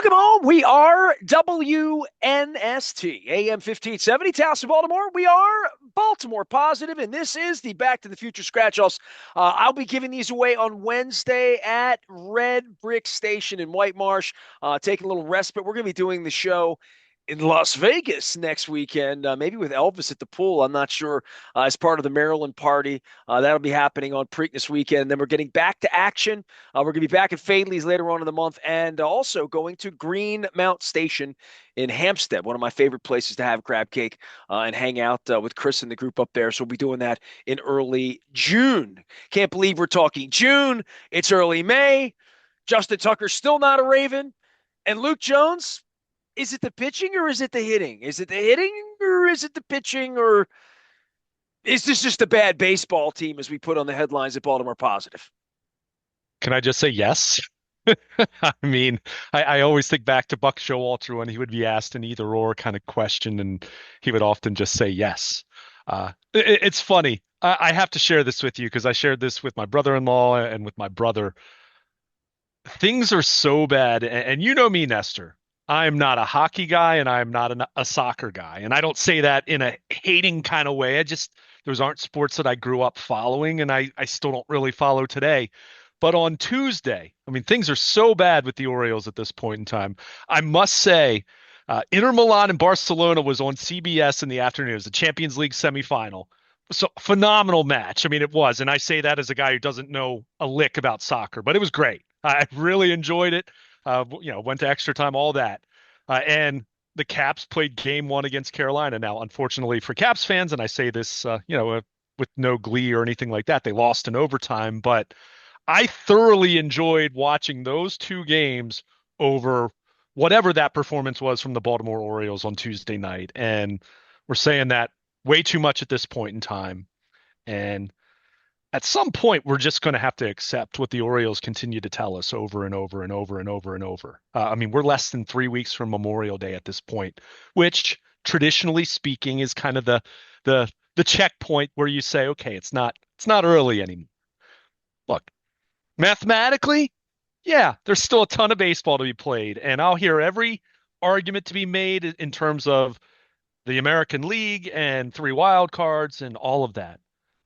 Welcome home. We are WNST, AM 1570, Towson, Baltimore. We are Baltimore positive, and this is the Back to the Future Scratch-Offs. I'll be giving these away on Wednesday at Red Brick Station in White Marsh. Taking a little respite. We're going to be doing the show in Las Vegas next weekend, maybe with Elvis at the pool. I'm not sure, as part of the Maryland party. That'll be happening on Preakness weekend. And then we're getting back to action. We're going to be back at Fadley's later on in the month, and also going to Greenmount Station in Hampstead, one of my favorite places to have crab cake and hang out with Chris and the group up there. So we'll be doing that in early June. Can't believe we're talking June. It's early May. Justin Tucker's still not a Raven. And Luke Jones, is it the pitching or is it the hitting? Is it the hitting or is it the pitching, or is this just a bad baseball team as we put on the headlines at Baltimore Positive? Can I just say yes? I mean, I always think back to Buck Showalter when he would be asked an either or kind of question, and he would often just say yes. It's funny. I have to share this with you because I shared this with my brother-in-law and with my brother. Things are so bad, and you know me, Nestor. I'm not a hockey guy, and I'm not a soccer guy, and I don't say that in a hating kind of way. Those aren't sports that I grew up following, and I still don't really follow today. But on Tuesday, I mean, things are so bad with the Orioles at this point in time. I must say, Inter Milan and Barcelona was on CBS in the afternoon. It was the Champions League semifinal. So phenomenal match. I mean, it was, and I say that as a guy who doesn't know a lick about soccer, but it was great. I really enjoyed it. Went to extra time, all that, and the Caps played game one against Carolina. Now, unfortunately for Caps fans, and I say this, with no glee or anything like that, they lost in overtime, but I thoroughly enjoyed watching those two games over whatever that performance was from the Baltimore Orioles on Tuesday night. And we're saying that way too much at this point in time. And at some point, we're just going to have to accept what the Orioles continue to tell us over and over and over and over and over. I mean, we're less than 3 weeks from Memorial Day at this point, which traditionally speaking is kind of the checkpoint where you say, okay, it's not early anymore. Look, mathematically, yeah, there's still a ton of baseball to be played, and I'll hear every argument to be made in terms of the American League and three wild cards and all of that.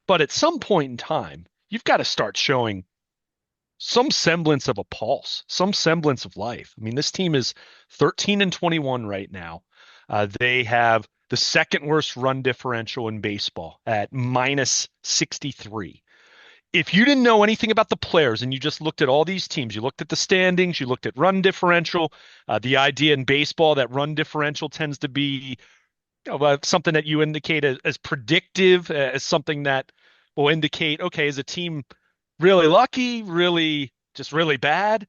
But at some point in time, you've got to start showing some semblance of a pulse, some semblance of life. I mean, this team is 13 and 21 right now. They have the second worst run differential in baseball at minus 63. If you didn't know anything about the players and you just looked at all these teams, you looked at the standings, you looked at run differential, the idea in baseball that run differential tends to be something that you indicate as predictive, as something that will indicate, okay, is a team really lucky, really just really bad?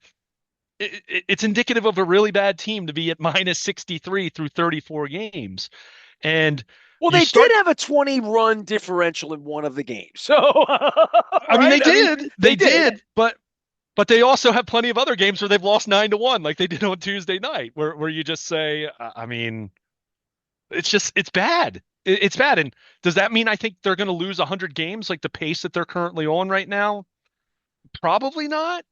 It's indicative of a really bad team to be at minus 63 through 34 games. And Well, you they did start, have a 20-run differential in one of the games. So, I mean, right? I mean, they they did. did, but they also have plenty of other games where they've lost 9-1, like they did on Tuesday night, where you just say, I mean, it's bad. It's bad. And does that mean I think they're going to lose 100 games like the pace that they're currently on right now? Probably not.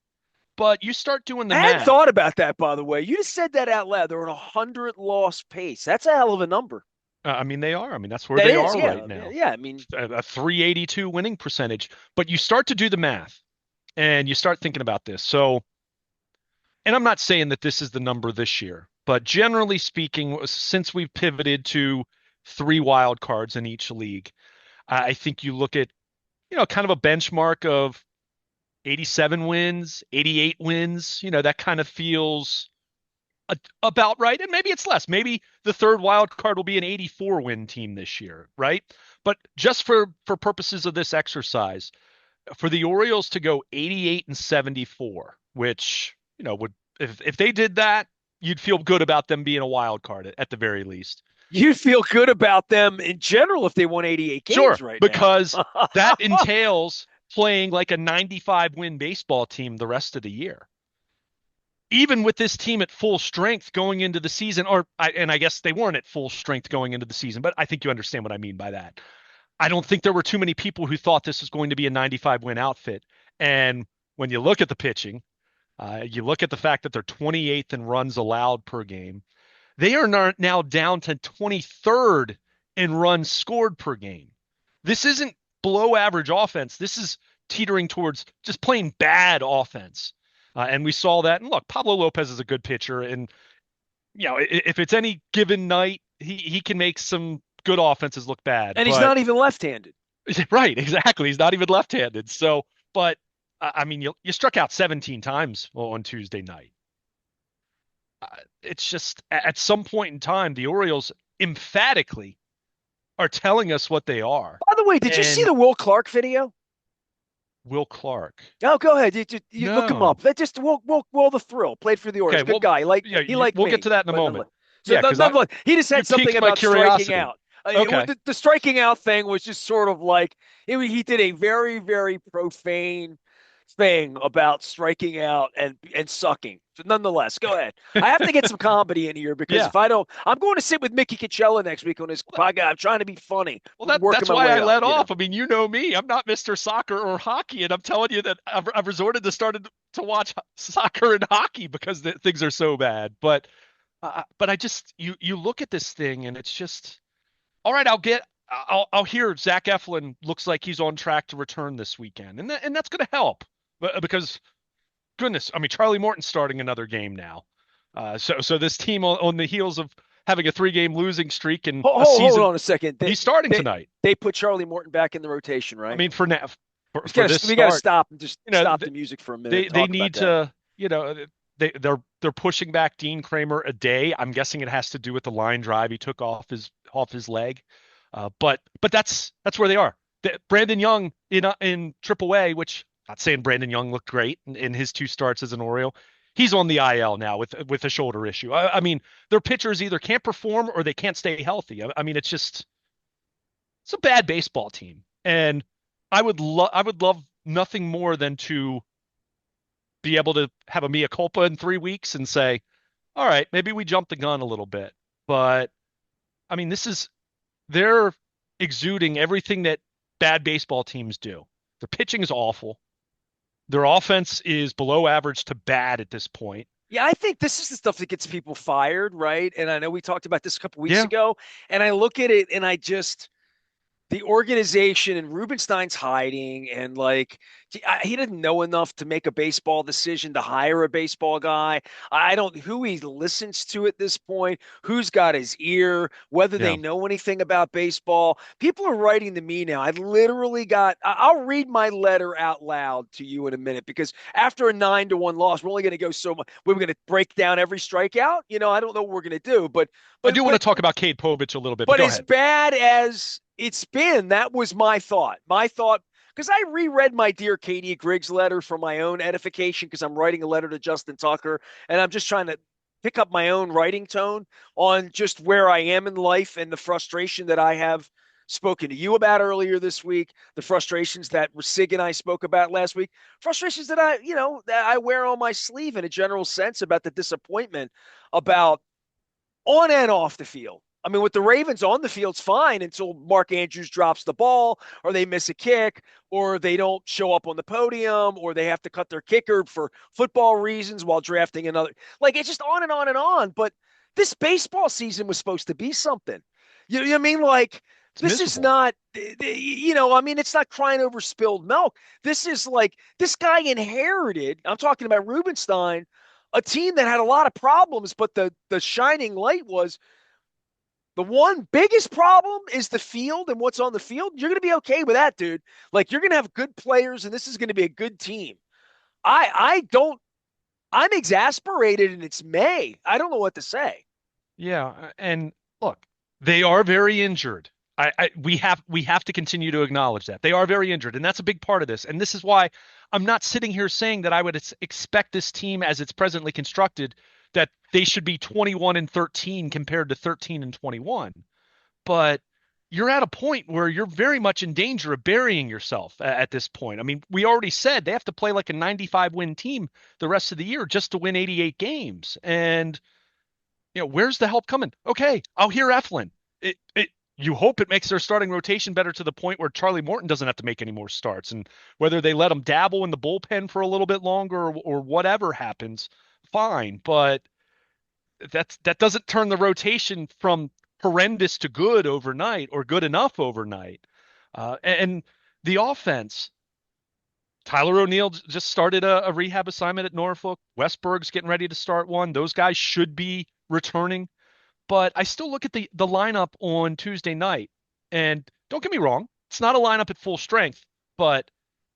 But you start doing the I hadn't math. thought about that, by the way. You just said that out loud. They're on a 100 loss pace. That's a hell of a number. I mean, they are. I mean, that's where That they is, are right yeah. now. Yeah, I mean, A 382 winning percentage. But you start to do the math and you start thinking about this. So, and I'm not saying that this is the number this year, but generally speaking, since we've pivoted to three wild cards in each league, I think you look at, kind of a benchmark of 87 wins, 88 wins, that kind of feels about right. And maybe it's less. Maybe the third wild card will be an 84 win team this year, right? But just for purposes of this exercise, for the Orioles to go 88 and 74, which, would, if they did that, you'd feel good about them being a wild card at the very least. you feel good about them in general if they won 88 games Sure, right now. because that entails playing like a 95 win baseball team the rest of the year. Even with this team at full strength going into the season, and I guess they weren't at full strength going into the season, but I think you understand what I mean by that. I don't think there were too many people who thought this was going to be a 95 win outfit. And when you look at the pitching, You look at the fact that they're 28th in runs allowed per game. They are now down to 23rd in runs scored per game. This isn't below average offense. This is teetering towards just plain bad offense. And we saw that. And look, Pablo Lopez is a good pitcher. And, if it's any given night, he can make some good offenses look bad. And he's But not even left-handed. right, exactly. He's not even left-handed. So, but I mean, you struck out 17 times on Tuesday night. It's just at some point in time, the Orioles emphatically are telling us what they are. By the way, did you see And the Will Clark video? Will Clark. Oh, go ahead. You look him up. No. That just Will the Thrill played for the Orioles. Okay, Good well, guy. yeah, He liked we'll get me. to that in a But moment. so Yeah, because nonetheless, he just you said something piqued my about striking curiosity. out. Okay. The striking out thing was just sort of like he did a very very profane thing about striking out and sucking. So nonetheless, go ahead. I have to get some comedy in here because Yeah. if I don't, I'm going to sit with Mickey Coachella next week on his podcast. I'm trying to be funny, Well, working that's my why way I up. let off. I mean, you know me. I'm not Mr. Soccer or hockey, and I'm telling you that I've resorted to started to watch soccer and hockey because things are so bad. But I just you look at this thing and it's just all right. I'll hear Zach Eflin looks like he's on track to return this weekend, and that's going to help. Because goodness, I mean, Charlie Morton's starting another game now. So this team on the heels of having a 3-game losing streak and a Hold season, on a second. he's starting They tonight. they put Charlie Morton back in the rotation, I right? mean, for now, for this We gotta start, stop and just you know, stop the music for a minute they and they talk about need that. to, they're pushing back Dean Kramer a day. I'm guessing it has to do with the line drive he took off his leg. But that's where they are. Brandon Young in AAA, which not saying Brandon Young looked great in his 2 starts as an Oriole. He's on the IL now with a shoulder issue. I mean, their pitchers either can't perform or they can't stay healthy. I mean, it's a bad baseball team, and I would love nothing more than to be able to have a mea culpa in 3 weeks and say, all right, maybe we jumped the gun a little bit. But I mean, they're exuding everything that bad baseball teams do. Their pitching is awful. Their offense is below average to bad at this point. Yeah, I think this is the stuff that gets people fired, right? And I know we talked about this a couple weeks Yeah, ago, and I look at it and I just the organization and Rubenstein's hiding and he didn't know enough to make a baseball decision to hire a baseball guy. I don't who he listens to at this point, who's got his ear, whether they yeah. know anything about baseball. People are writing to me now. I literally I'll read my letter out loud to you in a minute because after a 9-1 loss, we're only going to go so much. We're going to break down every strikeout. I don't know what we're going to do, but I but do want to but talk about Cade Povich a little bit, but but go as ahead. bad as it's been, that was my thought. Because I reread my Dear Katie Griggs letter for my own edification, because I'm writing a letter to Justin Tucker, and I'm just trying to pick up my own writing tone on just where I am in life and the frustration that I have spoken to you about earlier this week, the frustrations that Sig and I spoke about last week, frustrations that I wear on my sleeve in a general sense about the disappointment about on and off the field. I mean, with the Ravens on the field's fine until Mark Andrews drops the ball, or they miss a kick, or they don't show up on the podium, or they have to cut their kicker for football reasons while drafting another. It's just on and on and on. But this baseball season was supposed to be something. You know what I mean? It's This is miserable. not, I mean, it's not crying over spilled milk. This is this guy inherited, I'm talking about Rubenstein, a team that had a lot of problems, but the shining light was the one biggest problem is the field and what's on the field. You're going to be okay with that, dude. You're going to have good players, and this is going to be a good team. I don't. I'm exasperated, and it's May. I don't know what to say. Yeah, and look, they are very injured. We have to continue to acknowledge that they are very injured, and that's a big part of this. And this is why I'm not sitting here saying that I would expect this team, as it's presently constructed, that they should be 21-13 compared to 13-21. But you're at a point where you're very much in danger of burying yourself at this point. I mean, we already said they have to play like a 95 win team the rest of the year just to win 88 games, and where's the help coming? Okay, I'll hear Eflin. you hope it makes their starting rotation better to the point where Charlie Morton doesn't have to make any more starts. And whether they let him dabble in the bullpen for a little bit longer or whatever happens, fine. But that doesn't turn the rotation from horrendous to good overnight or good enough overnight. And the offense, Tyler O'Neill just started a rehab assignment at Norfolk. Westberg's getting ready to start one. Those guys should be returning. But I still look at the lineup on Tuesday night, and don't get me wrong, it's not a lineup at full strength. But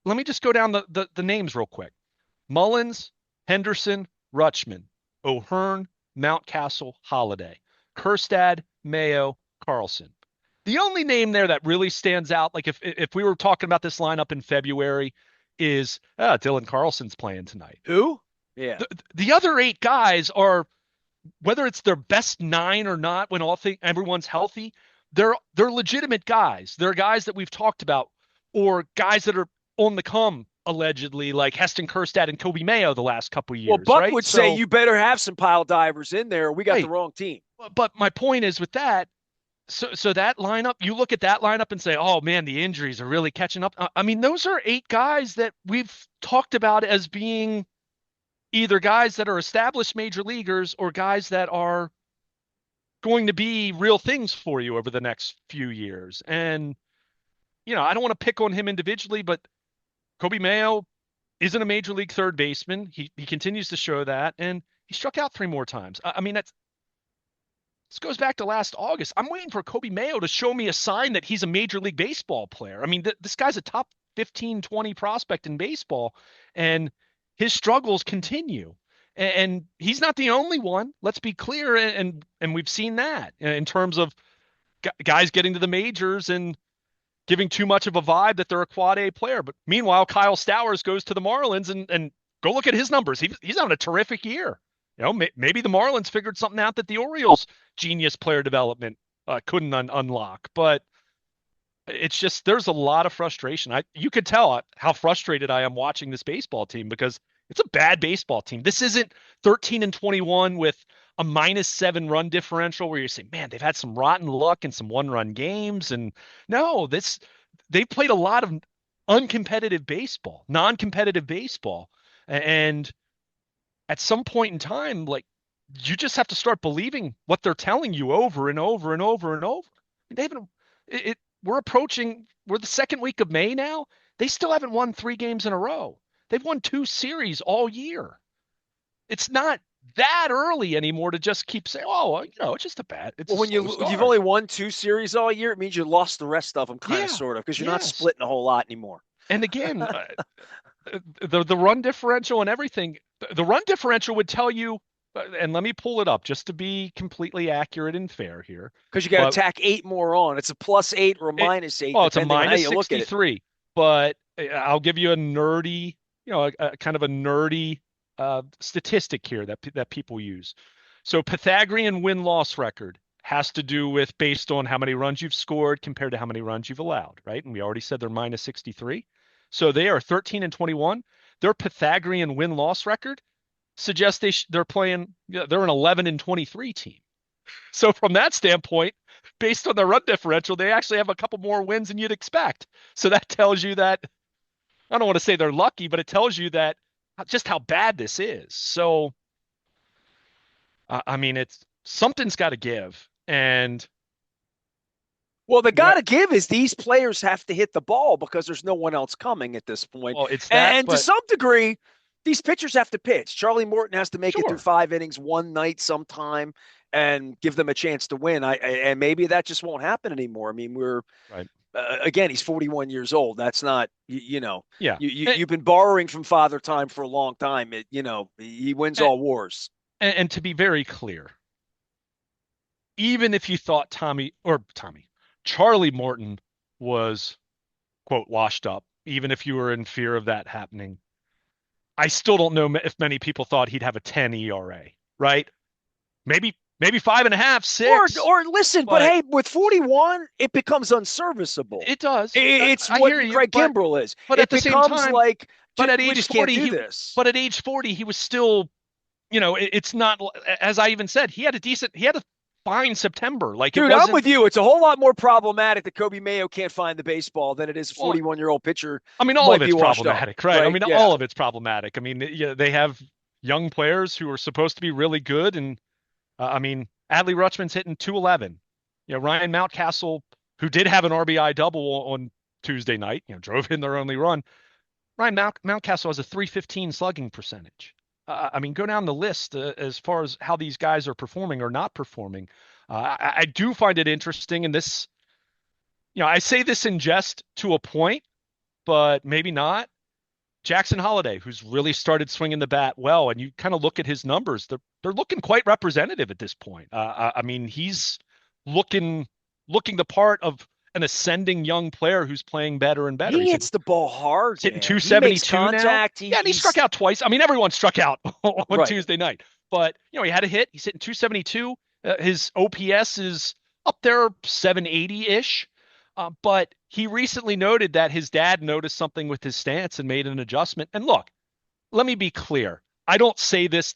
let me just go down the names real quick: Mullins, Henderson, Rutschman, O'Hearn, Mountcastle, Holiday, Kerstad, Mayo, Carlson. The only name there that really stands out, like if we were talking about this lineup in February, is Dylan Carlson's playing tonight. Who? Yeah. The other eight guys are, whether it's their best nine or not, when everyone's healthy, they're legitimate guys. They're guys that we've talked about, or guys that are on the come allegedly, like Heston Kjerstad and Kobe Mayo the last couple of Well, years, Buck right? would say you better have some pile divers in there. Or we got the Right. wrong team. But my point is with that, so that lineup, you look at that lineup and say, oh man, the injuries are really catching up. I mean, those are eight guys that we've talked about as being either guys that are established major leaguers or guys that are going to be real things for you over the next few years. And, I don't want to pick on him individually, but Kobe Mayo isn't a major league third baseman. He continues to show that, and he struck out three more times. I mean, this goes back to last August. I'm waiting for Kobe Mayo to show me a sign that he's a major league baseball player. I mean, this guy's a top 15, 20 prospect in baseball, and his struggles continue. And he's not the only one. Let's be clear, and we've seen that in terms of guys getting to the majors and giving too much of a vibe that they're a quad A player. But meanwhile, Kyle Stowers goes to the Marlins and go look at his numbers. He's having a terrific year. Maybe the Marlins figured something out that the Orioles genius player development couldn't unlock. But it's just, there's a lot of frustration. You could tell how frustrated I am watching this baseball team because it's a bad baseball team. This isn't 13-21 with a -7 run differential where you say, man, they've had some rotten luck and some one-run games. And no, they've played a lot of uncompetitive baseball, non-competitive baseball. And at some point in time, like, you just have to start believing what they're telling you over and over and over and over. They haven't. We're the second week of May now. They still haven't won 3 games in a row. They've won 2 series all year. It's not that early anymore to just keep saying, "Oh, it's just a bad." It's when you've only won 2 series all year, it means you lost the rest of them, kind of, sort of, because you're not splitting a whole lot anymore. And again, the run differential and everything. The run differential would tell you, and let me pull it up just to be completely accurate and fair here. Because you got to tack 8 more on. It's a +8 or a -8. Oh, it's a -63. But I'll give you a nerdy, a kind of a nerdy statistic here that people use. So Pythagorean win-loss record has to do with based on how many runs you've scored compared to how many runs you've allowed, right? And we already said they're -63. So they are 13-21. Their Pythagorean win-loss record suggests they're playing, they're an 11-23 team. So from that standpoint, based on their run differential, they actually have a couple more wins than you'd expect. So that tells you that, I don't want to say they're lucky, but it tells you that just how bad this is. So, I mean, something's got to give. And well, the got to give is these players have to hit the ball because there's no one else coming at this point. Well, it's that, and to some degree, these pitchers have to pitch. Charlie Morton has to make it through 5 innings one night sometime and give them a chance to win. And maybe that just won't happen anymore. I mean, we're right. Again, he's 41 years old. That's not, Yeah. You've been borrowing from Father Time for a long time. He wins all wars. And to be very clear, even if you thought Charlie Morton was, quote, washed up, even if you were in fear of that happening, I still don't know if many people thought he'd have a 10 ERA, right? Maybe 5.5, 6. Or listen, but hey, with 41, it becomes unserviceable. It does. It's what Craig Kimbrell is. But at the same time, like, but at age 40, But at age 40, he was still, it's not, as I even said, he had fine September. Like it Dude, I'm wasn't. with you. It's a whole lot more problematic that Kobe Mayo can't find the baseball than it is a Well, 41-year-old pitcher I mean, who all might of be it's washed up, problematic, right? I right? mean, Yeah. all of it's problematic. I mean, yeah, they have young players who are supposed to be really good, and I mean, Adley Rutschman's hitting 211. Ryan Mountcastle, who did have an RBI double on Tuesday night, drove in their only run. Ryan Mountcastle has a 315 slugging percentage. I mean, go down the list as far as how these guys are performing or not performing. I do find it interesting, and this, I say this in jest to a point, but maybe not. Jackson Holliday, who's really started swinging the bat well, and you kind of look at his numbers, they're looking quite representative at this point. I mean, he's looking looking the part of an ascending young player who's playing better and better. He hits the ball hard, He's hitting man. He makes 272 now. contact. Yeah, and he struck out twice. I mean, everyone struck out on Right. Tuesday night, but he had a hit. He's hitting 272. His OPS is up there 780-ish. But he recently noted that his dad noticed something with his stance and made an adjustment. And look, let me be clear. I don't say this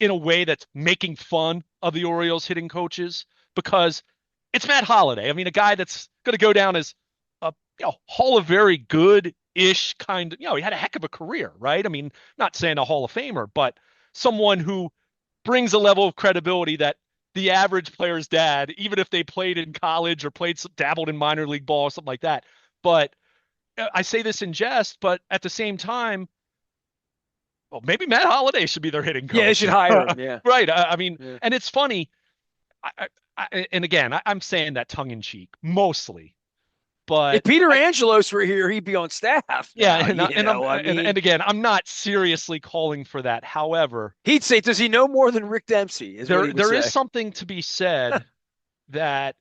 in a way that's making fun of the Orioles hitting coaches because it's Matt Holliday. I mean, a guy that's going to go down as a Hall of Very Good-ish kind of, he had a heck of a career, right? I mean, not saying a Hall of Famer, but someone who brings a level of credibility that the average player's dad, even if they played in college or dabbled in minor league ball or something like that. But I say this in jest, but at the same time, well, maybe Matt Holliday should be their hitting Yeah, they coach. should hire him. Yeah. Right. I mean, Yeah. and it's funny. And again, I'm saying that tongue in cheek mostly, If but Peter Angelos were here, he'd be on staff yeah, now. I and mean, again, I'm not seriously calling for that. However, he'd say, "Does he know more than Rick Dempsey?" Is what he would there is say. something to be said that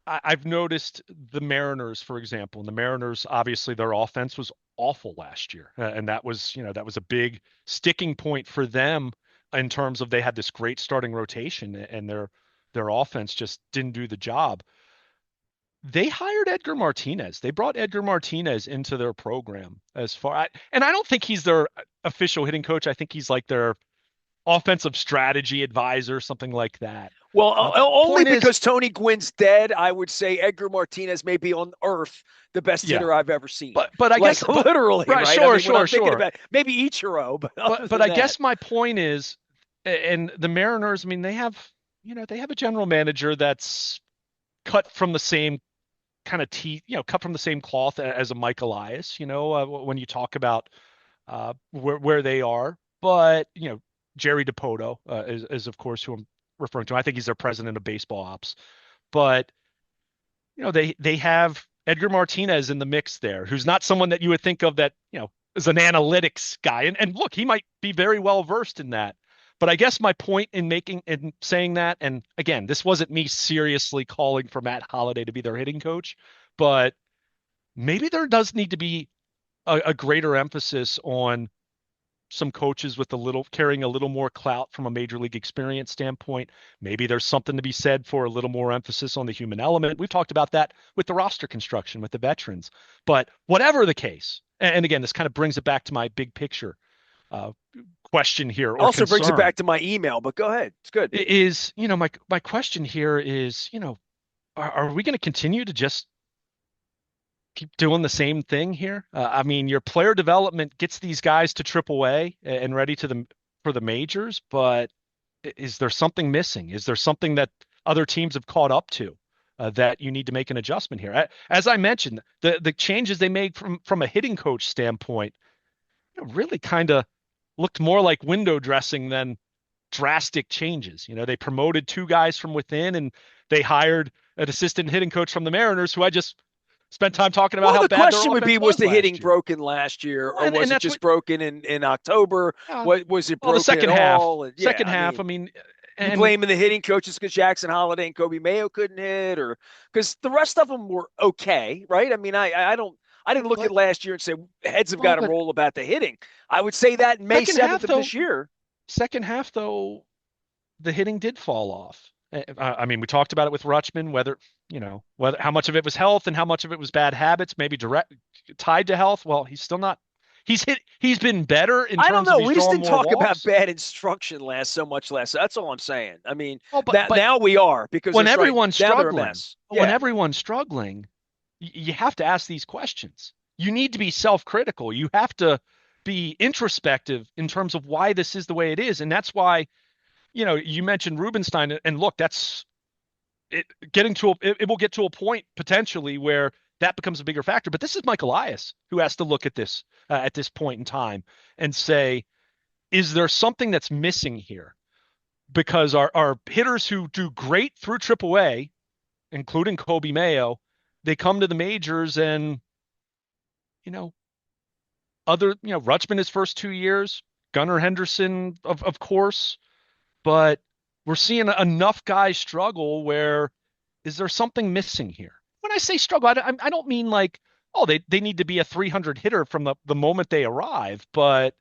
I've noticed the Mariners, for example, and the Mariners, obviously their offense was awful last year. And that was a big sticking point for them in terms of they had this great starting rotation and their offense just didn't do the job. They hired Edgar Martinez. They brought Edgar Martinez into their program and I don't think he's their official hitting coach. I think he's like their offensive strategy advisor, something like that. Well, only Point is, because Tony Gwynn's dead, I would say Edgar Martinez may be on earth the best yeah, hitter I've ever seen. but I Like guess, literally, right, right? I sure, mean, when sure, I'm thinking sure. about maybe Ichiro, but other But than I that, guess my point is, and the Mariners, I mean, they have a general manager that's cut from the same kind of teeth, cut from the same cloth as a Mike Elias, when you talk about where they are. But, Jerry DePoto is of course who I'm referring to. I think he's their president of baseball ops. But, they have Edgar Martinez in the mix there, who's not someone that you would think of that, is an analytics guy. And look, he might be very well versed in that. But I guess my point in saying that, and again, this wasn't me seriously calling for Matt Holliday to be their hitting coach, but maybe there does need to be a greater emphasis on some coaches with carrying a little more clout from a major league experience standpoint. Maybe there's something to be said for a little more emphasis on the human element. We've talked about that with the roster construction with the veterans. But whatever the case, and again, this kind of brings it back to my big picture uh, question here or also brings it concern back to my email. But go ahead, it's good. is, my question here is, are we going to continue to just keep doing the same thing here? I mean, your player development gets these guys to AAA and ready for the majors, but is there something missing? Is there something that other teams have caught up to that you need to make an adjustment here? As I mentioned, the changes they made from a hitting coach standpoint really kind of looked more like window dressing than drastic changes. They promoted two guys from within and they hired an assistant hitting coach from the Mariners who I just spent time talking about Well, how the bad their question would be: offense was was the hitting last year. broken last year, or And was it that's just what, broken in October? What was it well, the broken at second half, all? And yeah, second I half, I mean, mean, you and blaming the hitting coaches because Jackson Holliday and Kobe Mayo couldn't hit, or because the rest of them were okay, right? I mean, I didn't look at but, last year and say heads have got well, to but roll about the hitting. I would say that May second 7th half of though, this year. second half though, the hitting did fall off. I mean, we talked about it with Rutschman, whether how much of it was health and how much of it was bad habits, maybe direct tied to health. Well, he's still not He's been better in I don't terms of know. he's We just drawn didn't more talk about walks. bad instruction last. That's all I'm saying. I mean, Oh, but now we are because they're when starting. everyone's Now they're a struggling, mess. when Yeah. everyone's struggling, you have to ask these questions. You need to be self-critical. You have to be introspective in terms of why this is the way it is. And that's why, you mentioned Rubenstein, and look, that's it getting to it will get to a point potentially where that becomes a bigger factor. But this is Mike Elias who has to look at this point in time and say, is there something that's missing here? Because our hitters who do great through AAA, including Kobe Mayo, they come to the majors and you know Rutschman his first 2 years, Gunnar Henderson of course, but we're seeing enough guys struggle where is there something missing here? When I say struggle, I don't mean like, oh, they need to be a 300 hitter from the moment they arrive, but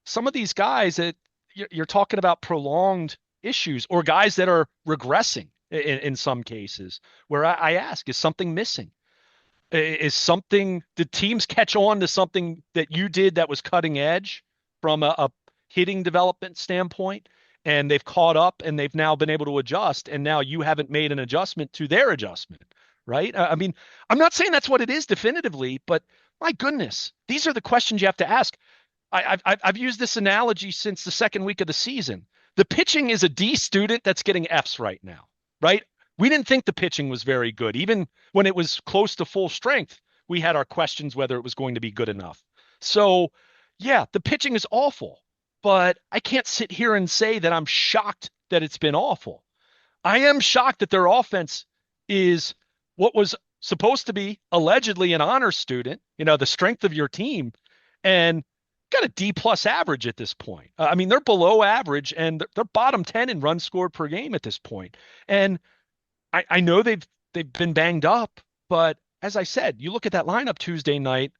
some of these guys that you're talking about prolonged issues or guys that are regressing in some cases where I ask, is something missing? Is something, did teams catch on to something that you did that was cutting edge from a hitting development standpoint? And they've caught up and they've now been able to adjust. And now you haven't made an adjustment to their adjustment, right? I mean, I'm not saying that's what it is definitively, but my goodness, these are the questions you have to ask. I've used this analogy since the second week of the season. The pitching is a D student that's getting Fs right now, right? We didn't think the pitching was very good. Even when it was close to full strength, we had our questions whether it was going to be good enough. So, yeah, the pitching is awful, but I can't sit here and say that I'm shocked that it's been awful. I am shocked that their offense is what was supposed to be allegedly an honor student, the strength of your team, and got a D plus average at this point. I mean, they're below average and they're bottom 10 in runs scored per game at this point. And I know they've been banged up, but as I said, you look at that lineup Tuesday night,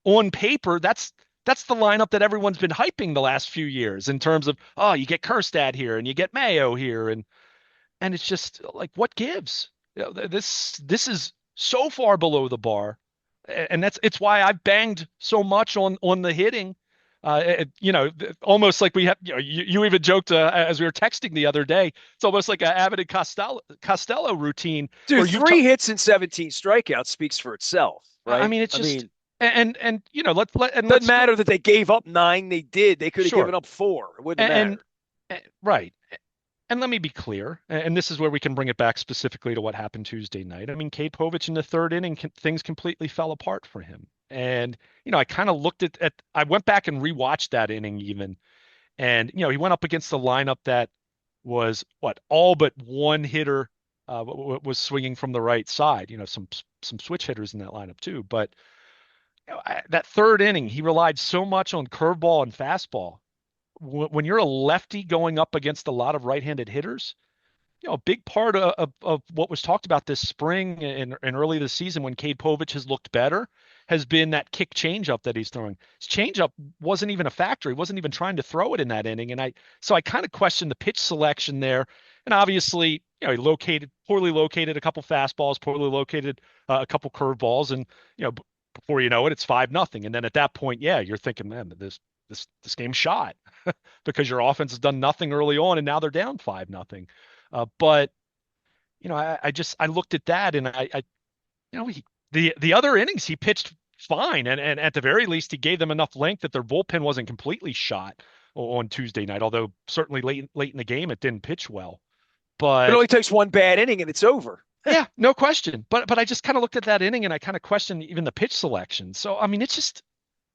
on paper, that's the lineup that everyone's been hyping the last few years in terms of, oh, you get Kerstad here and you get Mayo here, and it's just like, what gives? This is so far below the bar, and it's why I've banged so much on the hitting. Almost like we have. You even joked as we were texting the other day. It's almost like an Abbott and Costello routine where Dude, you. 3 hits and 17 strikeouts speaks for itself, I right? mean, it's I just mean, and doesn't let's matter that they gave up 9. They did. They could have given sure up 4. It wouldn't have and, mattered. right. And let me be clear, and this is where we can bring it back specifically to what happened Tuesday night. I mean, Cade Povich in the third inning, things completely fell apart for him. And, I kind of looked I went back and rewatched that inning even. And, he went up against the lineup that was all but one hitter was swinging from the right side, some switch hitters in that lineup too. But that third inning, he relied so much on curveball and fastball. When you're a lefty going up against a lot of right-handed hitters, a big part of what was talked about this spring and early this season when Cade Povich has looked better has been that kick changeup that he's throwing. His changeup wasn't even a factor. He wasn't even trying to throw it in that inning. And I kind of questioned the pitch selection there. And obviously, he poorly located a couple fastballs, poorly located a couple curveballs. And, before you know it, it's 5-0. And then at that point, yeah, you're thinking, man, this game's shot because your offense has done nothing early on and now they're down 5-0. But I looked at that and the other innings he pitched fine, and at the very least he gave them enough length that their bullpen wasn't completely shot on Tuesday night. Although certainly late in the game it didn't pitch well, It but only takes one bad inning and it's over. yeah, no question. But I just kind of looked at that inning and I kind of questioned even the pitch selection. So I mean, it's just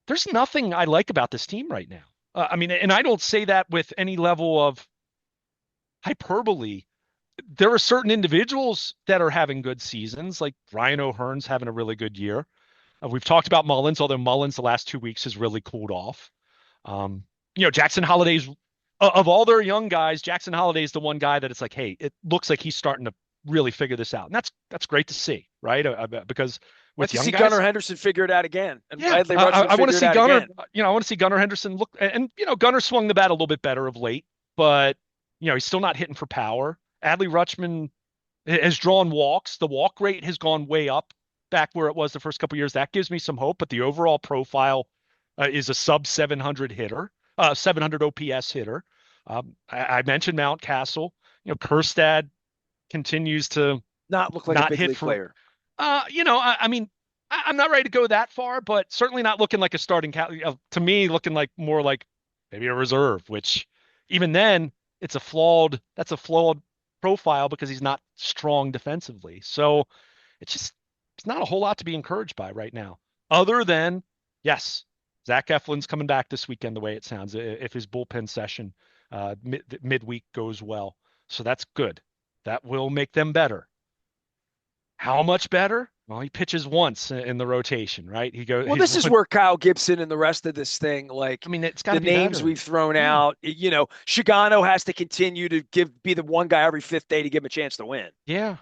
there's nothing I like about this team right now. I mean, and I don't say that with any level of hyperbole. There are certain individuals that are having good seasons, like Ryan O'Hearn's having a really good year. We've talked about Mullins, although Mullins the last 2 weeks has really cooled off. Um, Jackson Holliday's of all their young guys, Jackson Holliday's the one guy that it's like, hey, it looks like he's starting to really figure this out, and that's great to see, right? Because Let's with young see Gunnar guys, Henderson figure it out again, and yeah, Adley Rutschman I want to figure it see out Gunnar. again. I want to see Gunnar Henderson look, and Gunnar swung the bat a little bit better of late, but he's still not hitting for power. Adley Rutschman has drawn walks. The walk rate has gone way up back where it was the first couple of years. That gives me some hope, but the overall profile is a sub 700 hitter, 700 OPS hitter. I mentioned Mountcastle. Kerstad continues to Not look like a not big hit league for. player. I mean, I'm not ready to go that far, but certainly not looking like a starting to me, looking like more like maybe a reserve, which even then that's a flawed profile because he's not strong defensively. So it's not a whole lot to be encouraged by right now, other than yes, Zach Eflin's coming back this weekend, the way it sounds, if his bullpen session midweek goes well. So that's good. That will make them better. How much better? Well, he pitches once in the rotation, right? Well, He's this is one. where Kyle Gibson and the rest of this thing, I like mean, it's got the to be names better. we've thrown Yeah, out, Shigano has to continue to be the one guy every fifth day to give him a chance to win. yeah.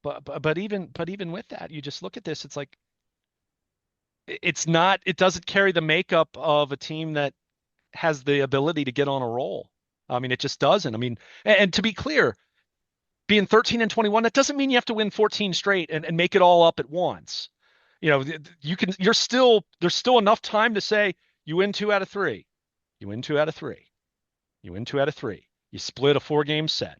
But even with that, you just look at this. It's like it's not. It doesn't carry the makeup of a team that has the ability to get on a roll. I mean, it just doesn't. I mean, and to be clear, being 13 and 21, that doesn't mean you have to win 14 straight and make it all up at once. There's still enough time to say you win two out of three, you win two out of three, you win two out of three, you split a 4 game set,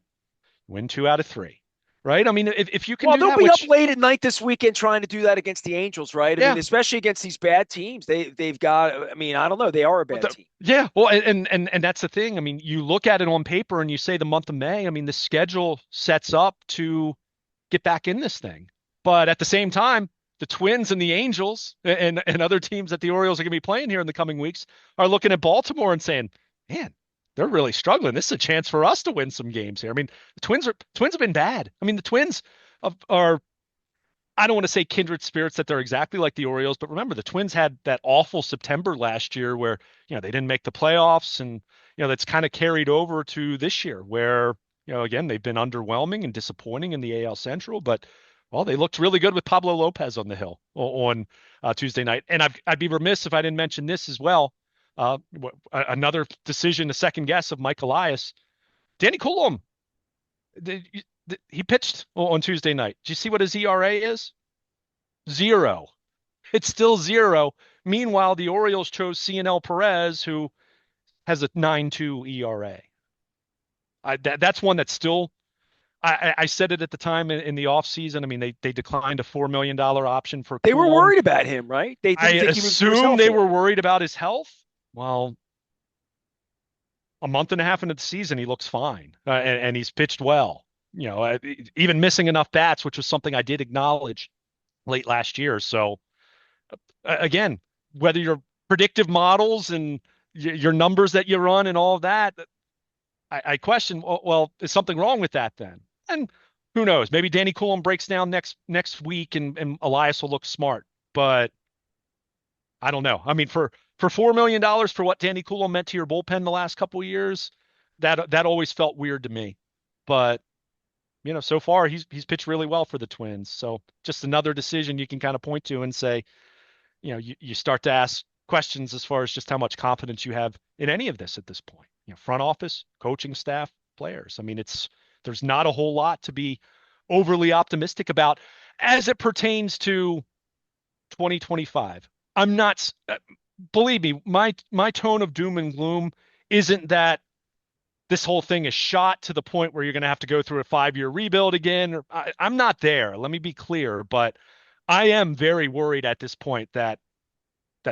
win two out of three, right? I mean, if you can Well, do they'll that, be up which, late at night this weekend trying to do that against the Angels, right? I mean, yeah, especially against these bad teams. They've got. I mean, I don't know. They are a bad team. yeah, well, and that's the thing. I mean, you look at it on paper and you say the month of May. I mean, the schedule sets up to get back in this thing. But at the same time, the Twins and the Angels and other teams that the Orioles are going to be playing here in the coming weeks are looking at Baltimore and saying, "Man, they're really struggling. This is a chance for us to win some games here." I mean, the Twins have been bad. I mean, the Twins are I don't want to say kindred spirits that they're exactly like the Orioles, but remember the Twins had that awful September last year where, they didn't make the playoffs and, that's kind of carried over to this year where, again, they've been underwhelming and disappointing in the AL Central, but well, they looked really good with Pablo Lopez on the hill on Tuesday night. And I'd be remiss if I didn't mention this as well. Another decision, a second guess of Mike Elias. Danny Coulomb, he pitched on Tuesday night. Do you see what his ERA is? Zero. It's still zero. Meanwhile, the Orioles chose CNL Perez, who has a 9.2 ERA. That's one that's still. I said it at the time in the offseason. I mean, they declined a $4 million option for They were Coulomb. worried about him, right? They I didn't think he was for his assume health they or were whatever. worried about his health. Well, a month and a half into the season, he looks fine, and he's pitched well. Even missing enough bats, which was something I did acknowledge late last year. So again, whether your predictive models and your numbers that you run and all of that, I question. Well, is something wrong with that then? And who knows? Maybe Danny Coulomb breaks down next week, and Elias will look smart. But I don't know. I mean, for $4 million for what Danny Coulomb meant to your bullpen the last couple of years, that always felt weird to me. But so far he's pitched really well for the Twins. So just another decision you can kind of point to and say, you start to ask questions as far as just how much confidence you have in any of this at this point. Front office, coaching staff, players. I mean, there's not a whole lot to be overly optimistic about as it pertains to 2025. I'm not, believe me, my tone of doom and gloom isn't that this whole thing is shot to the point where you're going to have to go through a 5-year rebuild again. I'm not there. Let me be clear, but I am very worried at this point that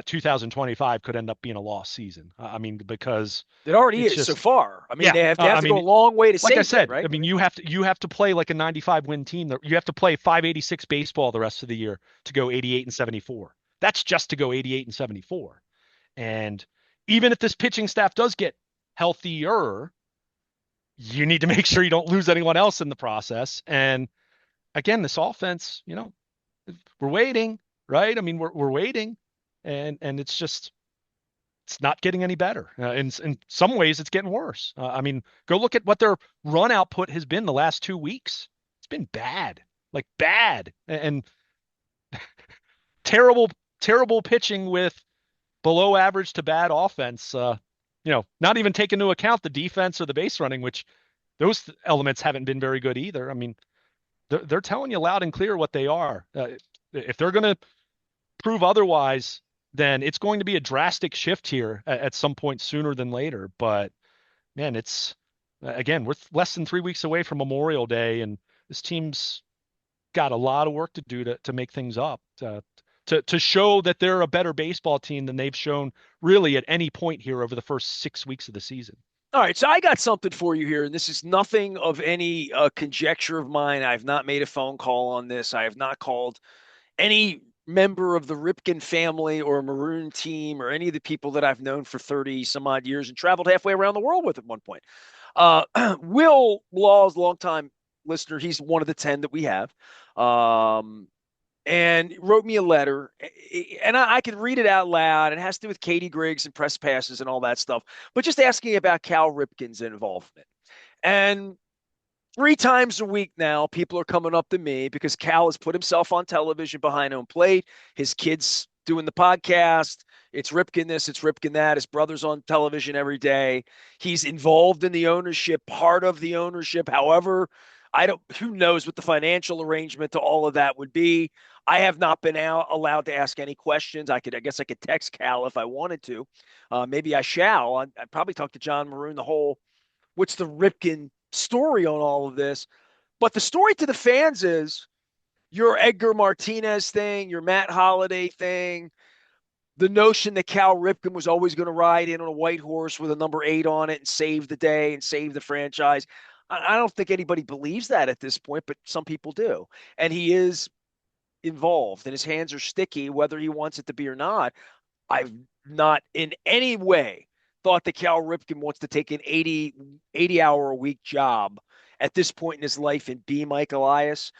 2025 could end up being a lost season. I mean, because It already it's is so just, far. I mean, yeah. they have I to go a mean, long way to like I save it, said, right? I mean, you have to play like a 95 win team. You have to play 586 baseball the rest of the year to go 88 and 74. That's just to go 88 and 74. And even if this pitching staff does get healthier, you need to make sure you don't lose anyone else in the process. And again, this offense, we're waiting, right? I mean, we're waiting, and it's not getting any better. In some ways, it's getting worse. I mean, go look at what their run output has been the last 2 weeks. It's been bad, like bad, and terrible, terrible pitching with below average to bad offense. Not even taking into account the defense or the base running, which those elements haven't been very good either. I mean, they're telling you loud and clear what they are. If they're going to prove otherwise, then it's going to be a drastic shift here at some point sooner than later. But man, it's again, we're less than 3 weeks away from Memorial Day, and this team's got a lot of work to do to make things up, to show that they're a better baseball team than they've shown really at any point here over the first 6 weeks of the season. All right, so I got something for you here, and this is nothing of any conjecture of mine. I've not made a phone call on this. I have not called any member of the Ripken family or Maroon team or any of the people that I've known for 30 some odd years and traveled halfway around the world with at one point. Will Law's longtime listener, he's one of the 10 that we have, and wrote me a letter. And I could read it out loud. It has to do with Katie Griggs and press passes and all that stuff, but just asking about Cal Ripken's involvement. And 3 times a week now, people are coming up to me because Cal has put himself on television behind home plate. His kids doing the podcast. It's Ripken this, it's Ripken that. His brother's on television every day. He's involved in the ownership, part of the ownership. However, I don't, who knows what the financial arrangement to all of that would be. I have not been allowed to ask any questions. I guess I could text Cal if I wanted to. Maybe I shall. I probably talked to John Maroon the whole, what's the Ripken story on all of this. But the story to the fans is your Edgar Martinez thing, your Matt Holliday thing, the notion that Cal Ripken was always going to ride in on a white horse with a number 8 on it and save the day and save the franchise. I don't think anybody believes that at this point, but some people do. And he is involved and his hands are sticky, whether he wants it to be or not. I've not in any way thought that Cal Ripken wants to take an 80 hour a week job at this point in his life and be Mike Elias.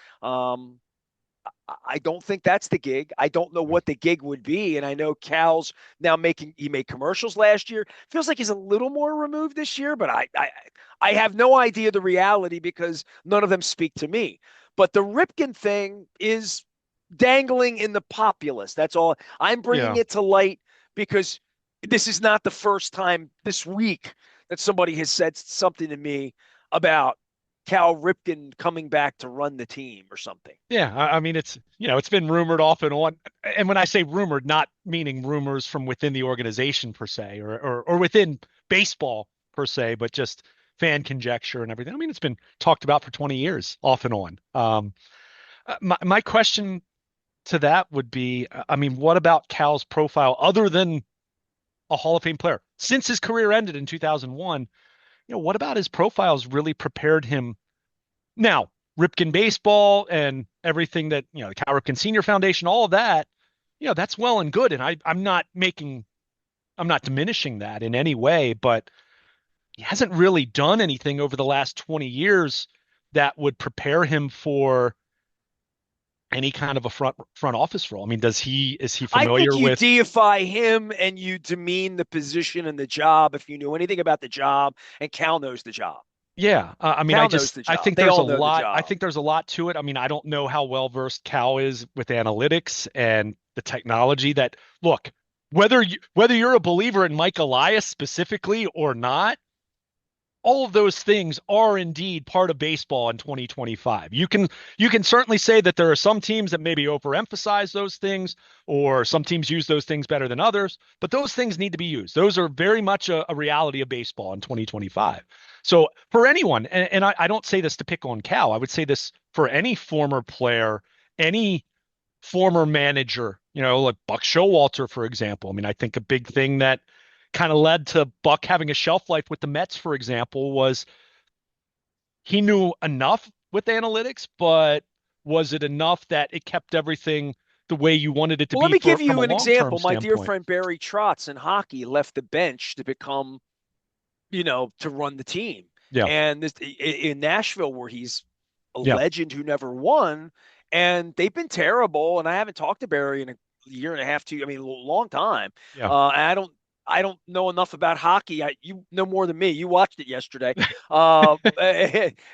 I don't think that's the gig. I don't know what the gig would be. And I know Cal's now he made commercials last year. Feels like he's a little more removed this year, but I have no idea the reality because none of them speak to me. But the Ripken thing is dangling in the populace. That's all. I'm bringing Yeah. it to light because this is not the first time this week that somebody has said something to me about Cal Ripken coming back to run the team or something. Yeah, I mean it's been rumored off and on. And when I say rumored, not meaning rumors from within the organization per se or within baseball per se, but just fan conjecture and everything. I mean, it's been talked about for 20 years off and on. My question to that would be, I mean, what about Cal's profile other than a Hall of Fame player? Since his career ended in 2001, what about his profiles really prepared him? Now, Ripken Baseball and everything that, the Cal Ripken Senior Foundation, all of that, that's well and good. And I'm not diminishing that in any way, but he hasn't really done anything over the last 20 years that would prepare him for any kind of a front office role. I mean, is he I think familiar you with? deify him and you demean the position and the job if you knew anything about the job, and Cal knows the job. Yeah, I mean, Cal knows the I job. think They there's a all know the lot. I job. think there's a lot to it. I mean, I don't know how well versed Cal is with analytics and the technology that look, whether you're a believer in Mike Elias specifically or not, all of those things are indeed part of baseball in 2025. You can certainly say that there are some teams that maybe overemphasize those things, or some teams use those things better than others, but those things need to be used. Those are very much a reality of baseball in 2025. So for anyone, and I don't say this to pick on Cal, I would say this for any former player, any former manager, like Buck Showalter, for example. I mean, I think a big thing that kind of led to Buck having a shelf life with the Mets, for example, was he knew enough with analytics, but was it enough that it kept everything the way you wanted it to Well, let be me give from a you an long-term example. My dear standpoint? friend Barry Trotz in hockey left the bench to become, to run the team. Yeah, And this in Nashville, where he's a yeah, legend who never won, and they've been terrible. And I haven't talked to Barry in a year and a half, a long time. yeah. And I don't know enough about hockey. You know more than me. You watched it yesterday, Yeah.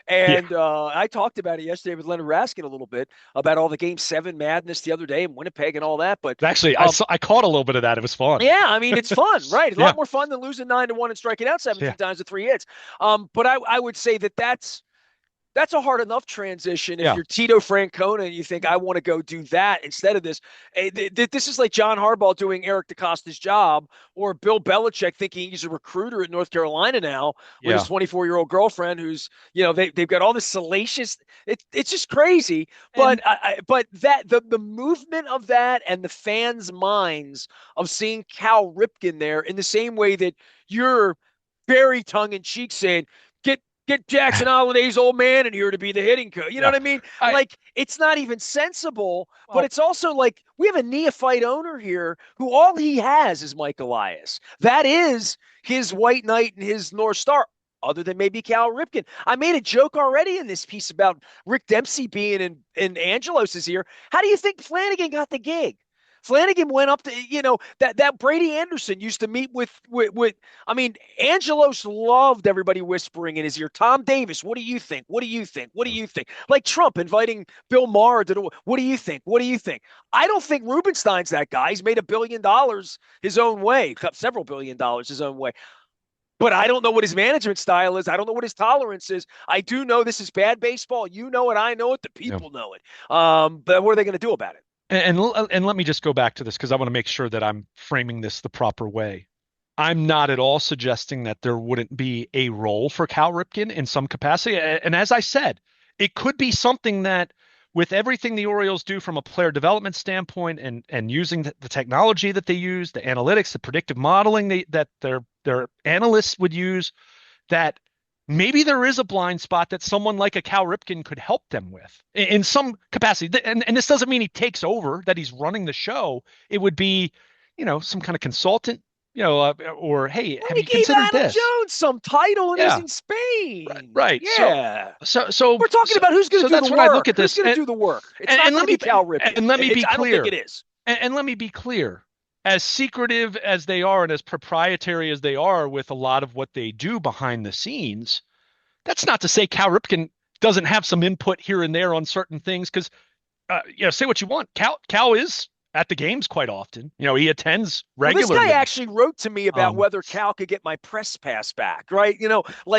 and I talked about it yesterday with Leonard Raskin a little bit about all the Game 7 madness the other day in Winnipeg and all that. But Actually, um, I caught a little bit of that. It was fun. yeah, I mean it's fun, right? A Yeah, lot more fun than losing 9-1 and striking out yeah, 17 times with 3 hits. But I would say that that's That's a hard enough transition if Yeah, you're Tito Francona and you think I want to go do that instead of this. This is like John Harbaugh doing Eric DeCosta's job, or Bill Belichick thinking he's a recruiter at North Carolina now with his yeah. 24-year-old girlfriend, who's they've got all this salacious. It's just crazy. But And but that the movement of that and the fans' minds of seeing Cal Ripken there in the same way that you're very tongue in cheek saying get Jackson Holiday's old man in here to be the hitting coach. You know yeah, what I mean? I Like, it's not even sensible, but well, it's also like we have a neophyte owner here who all he has is Mike Elias. That is his white knight and his North Star. Other than maybe Cal Ripken. I made a joke already in this piece about Rick Dempsey being in Angelos's ear. How do you think Flanagan got the gig? Flanagan went up to, that Brady Anderson used to meet with I mean, Angelos loved everybody whispering in his ear. Tom Davis, what do you think? What do you think? What do you think? Like Trump inviting Bill Maher to do, what do you think? What do you think? I don't think Rubenstein's that guy. He's made $1 billion his own way, several $1 billion his own way. But I don't know what his management style is. I don't know what his tolerance is. I do know this is bad baseball. You know it. I know it. The yeah. people know it. But what are they going to do about it? And let me just go back to this because I want to make sure that I'm framing this the proper way. I'm not at all suggesting that there wouldn't be a role for Cal Ripken in some capacity. And as I said, it could be something that, with everything the Orioles do from a player development standpoint and using the technology that they use, the analytics, the predictive modeling that their analysts would use, that maybe there is a blind spot that someone like a Cal Ripken could help them with in some capacity. And this doesn't mean he takes over, that he's running the show. It would be, some kind of consultant, or hey, Well, have he you gave considered Adam this? Jones some title and is Yeah, in right, Spain. right. So, Yeah. so, so, We're talking so, about who's going to so do the that's when I look work. at Who's this, going to do the work? It's and, not and going let to be me Cal Ripken. and let me be I don't think clear. it is. And let me be clear, as secretive as they are and as proprietary as they are with a lot of what they do behind the scenes, that's not to say Cal Ripken doesn't have some input here and there on certain things. Because, say what you want, Cal is at the games quite often. He attends Well, this guy regularly. actually wrote to me about Um, whether Cal could get my press pass back, right?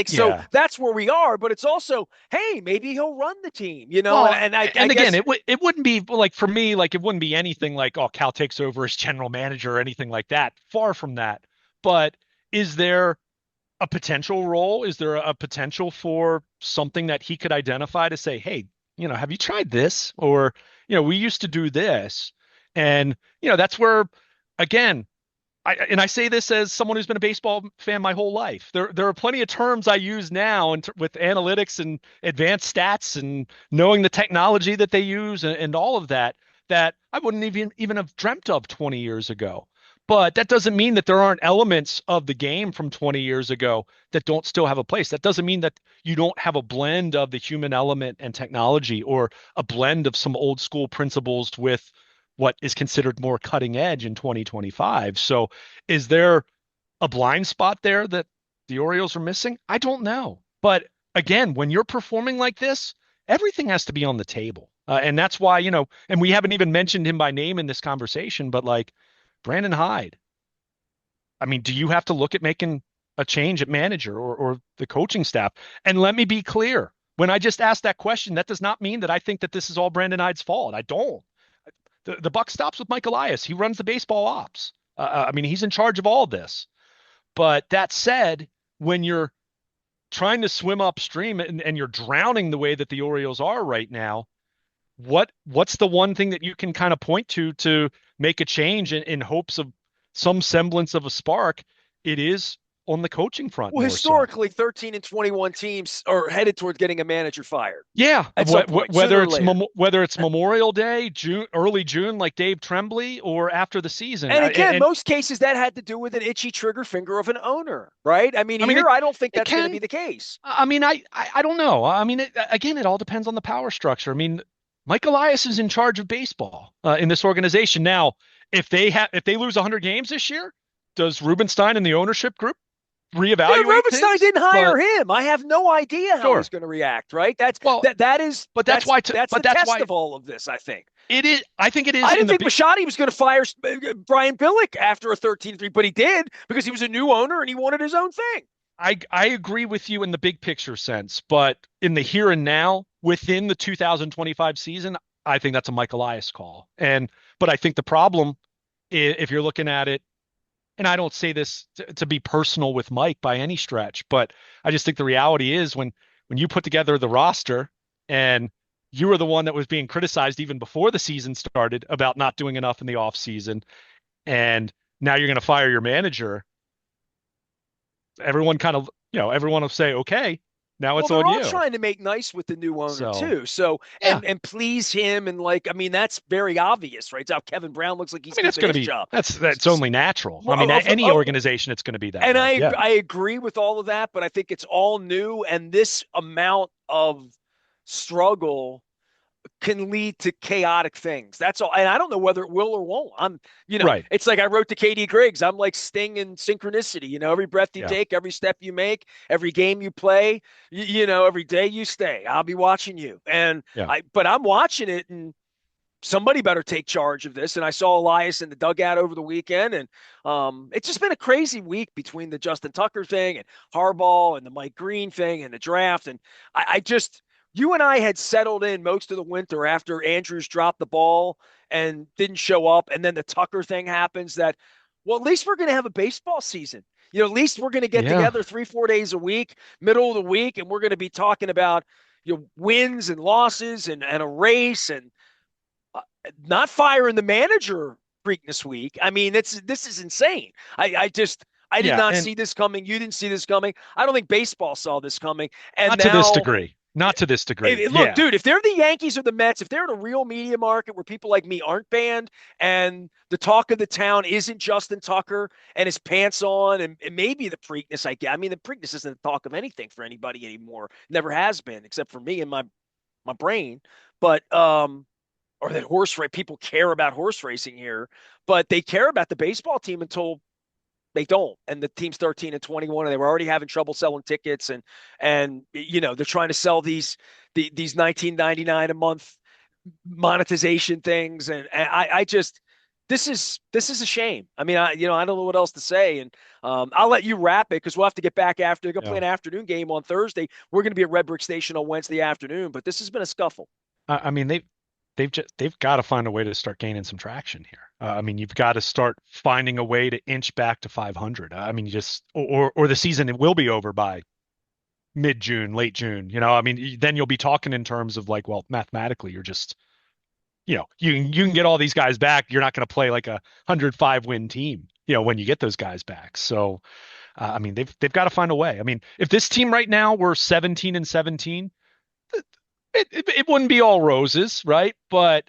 So yeah. that's where we are. But it's also, hey, maybe he'll run the team, and, Well, and I and again, guess it wouldn't be like, for me, like it wouldn't be anything like, oh, Cal takes over as general manager or anything like that. Far from that. But is there a potential role? Is there a potential for something that he could identify to say, hey, have you tried this? Or, we used to do this. And, that's where, again, I say this as someone who's been a baseball fan my whole life. There are plenty of terms I use now with analytics and advanced stats and knowing the technology that they use and all of that, that I wouldn't even have dreamt of 20 years ago. But that doesn't mean that there aren't elements of the game from 20 years ago that don't still have a place. That doesn't mean that you don't have a blend of the human element and technology, or a blend of some old school principles with what is considered more cutting edge in 2025. So is there a blind spot there that the Orioles are missing? I don't know. But again, when you're performing like this, everything has to be on the table. And that's why, and we haven't even mentioned him by name in this conversation, but like Brandon Hyde, I mean, do you have to look at making a change at manager or the coaching staff? And let me be clear. When I just asked that question, that does not mean that I think that this is all Brandon Hyde's fault. I don't. The buck stops with Mike Elias. He runs the baseball ops. I mean, he's in charge of all this. But that said, when you're trying to swim upstream and you're drowning the way that the Orioles are right now, what's the one thing that you can kind of point to make a change in hopes of some semblance of a spark? It is on the coaching front well, more so. historically, 13 and 21 teams are headed towards getting a manager fired Yeah, at some point, sooner or later. whether it's Memorial Day, June, early June, like Dave Tremblay, or after the season. And again, And most cases that had to do with an itchy trigger finger of an owner, right? I mean, I mean, here, I don't think it that's going to be can. the case. I mean, I don't know. I mean, again, it all depends on the power structure. I mean, Mike Elias is in charge of baseball in this organization now. If they lose 100 games this year, does Rubenstein and the ownership group Dude, reevaluate Rubenstein things? didn't hire But him. I have no idea how he's sure. going to react, right? That's Well, that that is but that's that's why. that's But the that's test why of all of this, I think. it is. I think it is I in didn't the think Machado was going to fire Brian Billick after a 13-3, but he did because he was a new owner and he wanted his own thing. I agree with you in the big picture sense, but in the here and now, within the 2025 season, I think that's a Mike Elias call. But I think the problem, if you're looking at it, and I don't say this to be personal with Mike by any stretch, but I just think the reality is when you put together the roster and you were the one that was being criticized even before the season started about not doing enough in the offseason, and now you're going to fire your manager, everyone kind of, everyone will say, okay, now Well, it's they're on all you. trying to make nice with the new owner So, too. So yeah, and please him and like I mean that's very obvious, right? It's how Kevin Brown looks like I he's mean, keeping his job. that's only natural. I Well, mean, any organization, it's going to be that and way. Yeah. I agree with all of that, but I think it's all new and this amount of struggle can lead to chaotic things. That's all. And I don't know whether it will or won't. Right. It's like I wrote to Katie Griggs. I'm like Sting in synchronicity. Every breath you Yeah. take, every step you make, every game you play, every day you stay, I'll be watching you. Yeah. But I'm watching it and somebody better take charge of this. And I saw Elias in the dugout over the weekend, and it's just been a crazy week between the Justin Tucker thing and Harbaugh and the Mike Green thing and the draft. And I just, you and I had settled in most of the winter after Andrews dropped the ball and didn't show up, and then the Tucker thing happens. That, well, at least we're going to have a baseball season. At least we're going to get Yeah. together 3-4 days a week, middle of the week, and we're going to be talking about wins and losses and a race and not firing the manager Preakness week. I mean, this is insane. I did Yeah. not And see this coming. You didn't see this coming. I don't think baseball saw this coming. And not to this now, degree. Not to this degree. look, Yeah. dude, if they're the Yankees or the Mets, if they're in a real media market where people like me aren't banned and the talk of the town isn't Justin Tucker and his pants on and maybe the Preakness I get. I mean, the Preakness isn't the talk of anything for anybody anymore. Never has been, except for me and my brain. But or that horse race people care about horse racing here, but they care about the baseball team until they don't. And the team's 13 and 21, and they were already having trouble selling tickets, and they're trying to sell these 19.99 a month monetization things, and I just this is a shame. I mean, I don't know what else to say, and I'll let you wrap it because we'll have to get back after go play Yeah. an afternoon game on Thursday. We're going to be at Red Brick Station on Wednesday afternoon, but this has been a scuffle. I mean, they've got to find a way to start gaining some traction here. I mean, you've got to start finding a way to inch back to 500. I mean, or the season it will be over by mid-June, late June. I mean, then you'll be talking in terms of like, well, mathematically, you're just, you can get all these guys back. You're not going to play like a 105 win team, when you get those guys back. So, I mean, they've got to find a way. I mean, if this team right now were 17 and 17, it wouldn't be all roses, right? But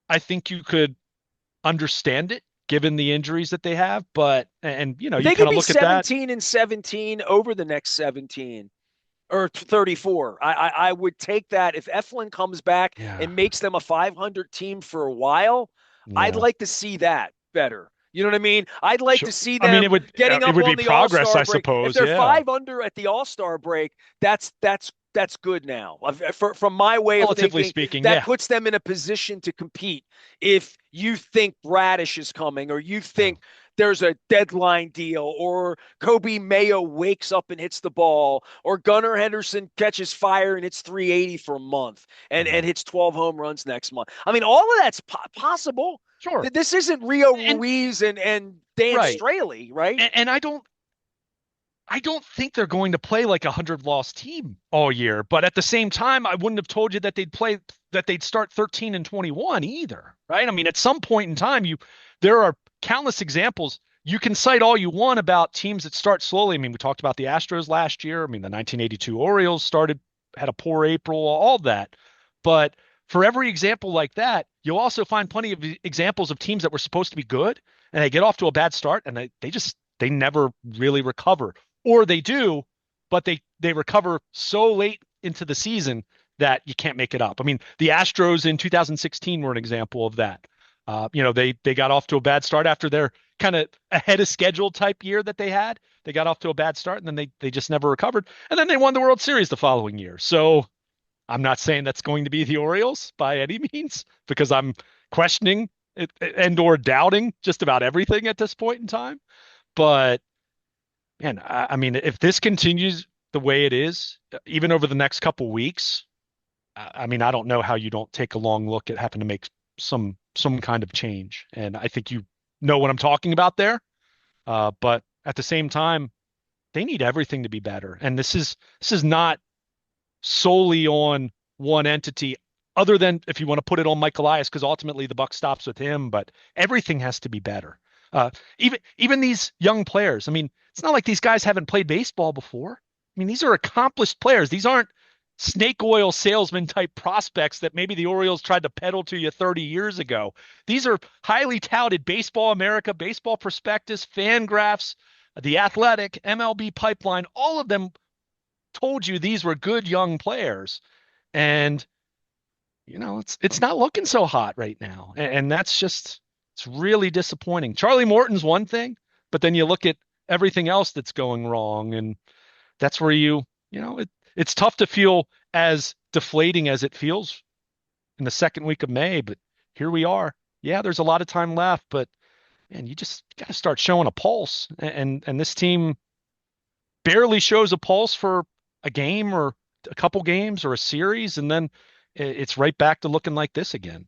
I think you could understand it given the injuries that they have. But and you They kind could of be look at that. 17 and 17 over the next 17 or 34. I would take that if Eflin comes back Yeah, and makes them a 500 team for a while. I'd yeah, like to see that better. You know what I mean? I'd like to sure. see I mean, them getting it up would on be the progress, All-Star I break. If suppose. they're Yeah. 5 under at the All-Star break, that's good now. From my way of Relatively thinking, speaking, that yeah. puts them in a position to compete. If you think Bradish is coming, or you Yeah. think there's a deadline deal, or Kobe Mayo wakes up and hits the ball, or Gunnar Henderson catches fire and hits 380 for a month and Mhm. hits 12 home runs next month. I mean, all of that's possible. Sure. This isn't Rio And Ruiz and Dan right. Straley, right? And I don't think they're going to play like a 100 loss team all year, but at the same time, I wouldn't have told you that they'd start 13 and 21 either, right? I mean, at some point in time, there are countless examples. You can cite all you want about teams that start slowly. I mean, we talked about the Astros last year. I mean, the 1982 Orioles had a poor April, all that. But for every example like that, you'll also find plenty of examples of teams that were supposed to be good and they get off to a bad start and they never really recover, or they do, but they recover so late into the season that you can't make it up. I mean, the Astros in 2016 were an example of that. They got off to a bad start after their kind of ahead of schedule type year that they had. They got off to a bad start and then they just never recovered. And then they won the World Series the following year. So I'm not saying that's going to be the Orioles by any means because I'm questioning it and or doubting just about everything at this point in time. But Man, I mean, if this continues the way it is, even over the next couple weeks, I mean, I don't know how you don't take a long look at having to make some kind of change. And I think you know what I'm talking about there. But at the same time, they need everything to be better. And this is not solely on one entity, other than if you want to put it on Mike Elias, because ultimately the buck stops with him. But everything has to be better. Even these young players. I mean, it's not like these guys haven't played baseball before. I mean, these are accomplished players. These aren't snake oil salesman type prospects that maybe the Orioles tried to peddle to you 30 years ago. These are highly touted Baseball America, Baseball Prospectus, Fangraphs, The Athletic, MLB Pipeline, all of them told you these were good young players. And it's not looking so hot right now. And that's just it's really disappointing. Charlie Morton's one thing, but then you look at everything else that's going wrong, and that's where it's tough to feel as deflating as it feels in the second week of May, but here we are. Yeah, there's a lot of time left, but man, you just got to start showing a pulse. And this team barely shows a pulse for a game or a couple games or a series, and then it's right back to looking like this again.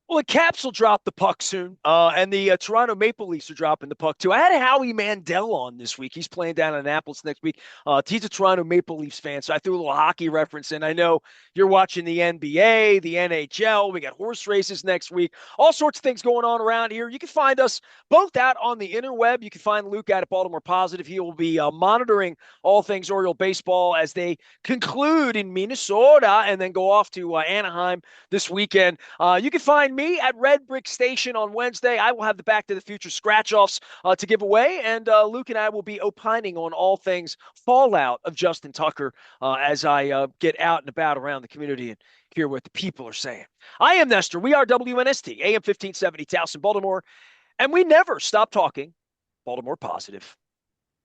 Well, the Caps will drop the puck soon, and the Toronto Maple Leafs are dropping the puck too. I had Howie Mandel on this week. He's playing down in Annapolis next week. He's a Toronto Maple Leafs fan, so I threw a little hockey reference in. I know you're watching the NBA, the NHL. We got horse races next week. All sorts of things going on around here. You can find us both out on the interweb. You can find Luke out at Baltimore Positive. He will be monitoring all things Oriole baseball as they conclude in Minnesota and then go off to Anaheim this weekend. You can find me at Red Brick Station on Wednesday. I will have the Back to the Future scratch-offs to give away, and Luke and I will be opining on all things fallout of Justin Tucker as I get out and about around the community and hear what the people are saying. I am Nestor. We are WNST, AM 1570, Towson, Baltimore, and we never stop talking Baltimore positive.